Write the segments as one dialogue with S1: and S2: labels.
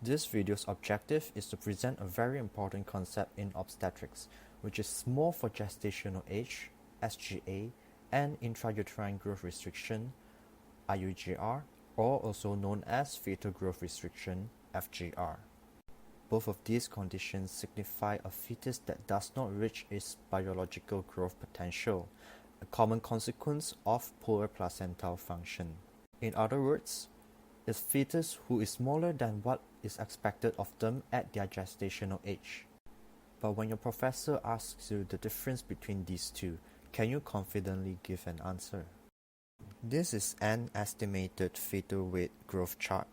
S1: This video's objective is to present a very important concept in obstetrics, which is small for gestational age, SGA, and intrauterine growth restriction, IUGR, or also known as fetal growth restriction, FGR. Both of these conditions signify a fetus that does not reach its biological growth potential, a common consequence of poor placental function. In other words, a fetus who is smaller than what is expected of them at their gestational age. But when your professor asks you the difference between these two, can you confidently give an answer? This is an estimated fetal weight growth chart.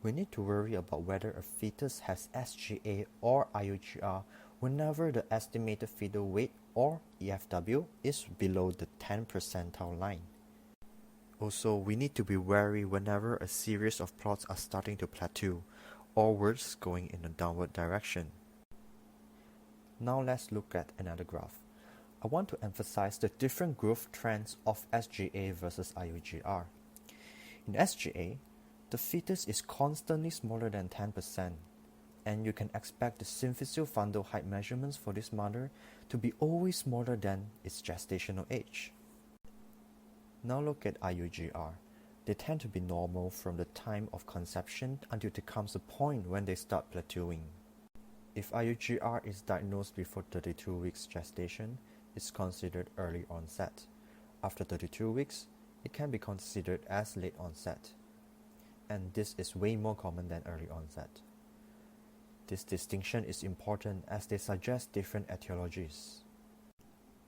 S1: We need to worry about whether a fetus has SGA or IUGR whenever the estimated fetal weight or EFW is below the 10th percentile line. Also, we need to be wary whenever a series of plots are starting to plateau, or worse, going in a downward direction. Now let's look at another graph. I want to emphasize the different growth trends of SGA versus IUGR. In SGA, the fetus is constantly smaller than 10%, and you can expect the symphyseal fundal height measurements for this mother to be always smaller than its gestational age. Now look at IUGR. They tend to be normal from the time of conception until there comes a point when they start plateauing. If IUGR is diagnosed before 32 weeks gestation, it's considered early onset. After 32 weeks, it can be considered as late onset. And this is way more common than early onset. This distinction is important as they suggest different etiologies.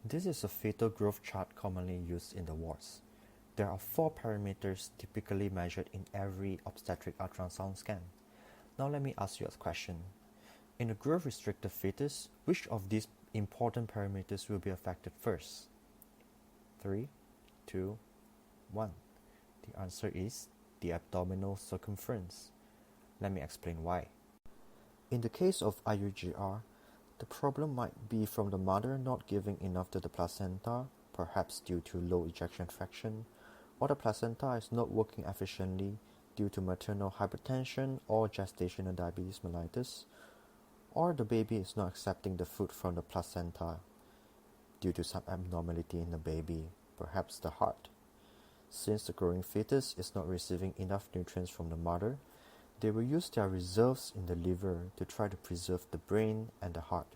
S1: This is a fetal growth chart commonly used in the wards. There are 4 parameters typically measured in every obstetric ultrasound scan. Now let me ask you a question. In a growth-restricted fetus, which of these important parameters will be affected first? 3, 2, 1. The answer is the abdominal circumference. Let me explain why. In the case of IUGR, the problem might be from the mother not giving enough to the placenta, perhaps due to low ejection fraction, or the placenta is not working efficiently due to maternal hypertension or gestational diabetes mellitus, or the baby is not accepting the food from the placenta due to some abnormality in the baby, perhaps the heart. Since the growing fetus is not receiving enough nutrients from the mother, they will use their reserves in the liver to try to preserve the brain and the heart.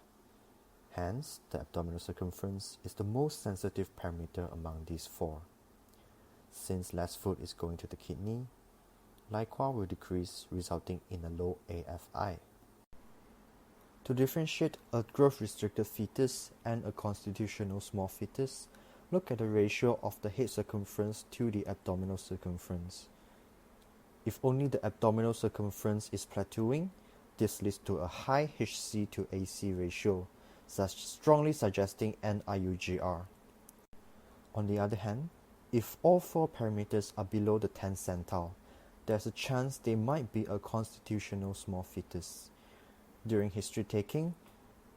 S1: Hence, the abdominal circumference is the most sensitive parameter among these 4. Since less food is going to the kidney, LIQA will decrease, resulting in a low AFI. To differentiate a growth-restricted fetus and a constitutional small fetus, look at the ratio of the head circumference to the abdominal circumference. If only the abdominal circumference is plateauing, this leads to a high HC to AC ratio, strongly suggesting an IUGR. On the other hand, if all 4 parameters are below the 10th centile, there's a chance they might be a constitutional small fetus. During history taking,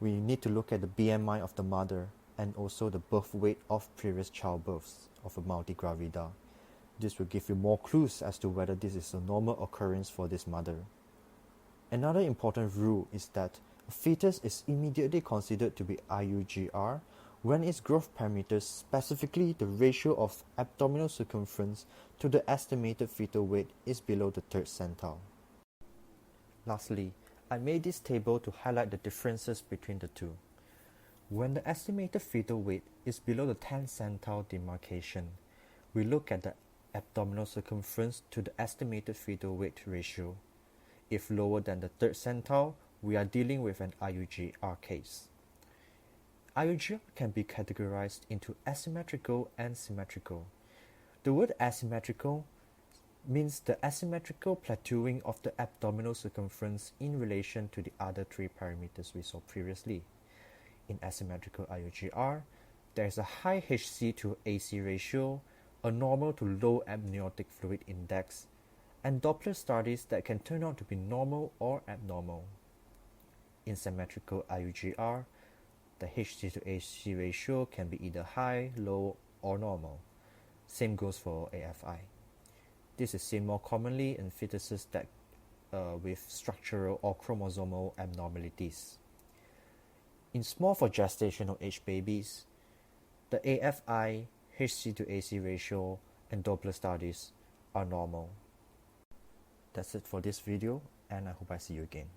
S1: we need to look at the BMI of the mother and also the birth weight of previous childbirths of a multigravida. This will give you more clues as to whether this is a normal occurrence for this mother. Another important rule is that a fetus is immediately considered to be IUGR when its growth parameters, specifically the ratio of abdominal circumference to the estimated fetal weight, is below the 3rd centile. Lastly, I made this table to highlight the differences between the two. When the estimated fetal weight is below the 10th centile demarcation, we look at the abdominal circumference to the estimated fetal weight ratio. If lower than the 3rd centile, we are dealing with an IUGR case. IUGR can be categorized into asymmetrical and symmetrical. The word asymmetrical means the asymmetrical plateauing of the abdominal circumference in relation to the other 3 parameters we saw previously. In asymmetrical IUGR, there is a high HC to AC ratio, a normal to low amniotic fluid index, and Doppler studies that can turn out to be normal or abnormal. In symmetrical IUGR, the HC to AC ratio can be either high, low, or normal. Same goes for AFI. This is seen more commonly in fetuses that with structural or chromosomal abnormalities. In small for gestational age babies, the AFI, HC to AC ratio, and Doppler studies are normal. That's it for this video, and I hope I see you again.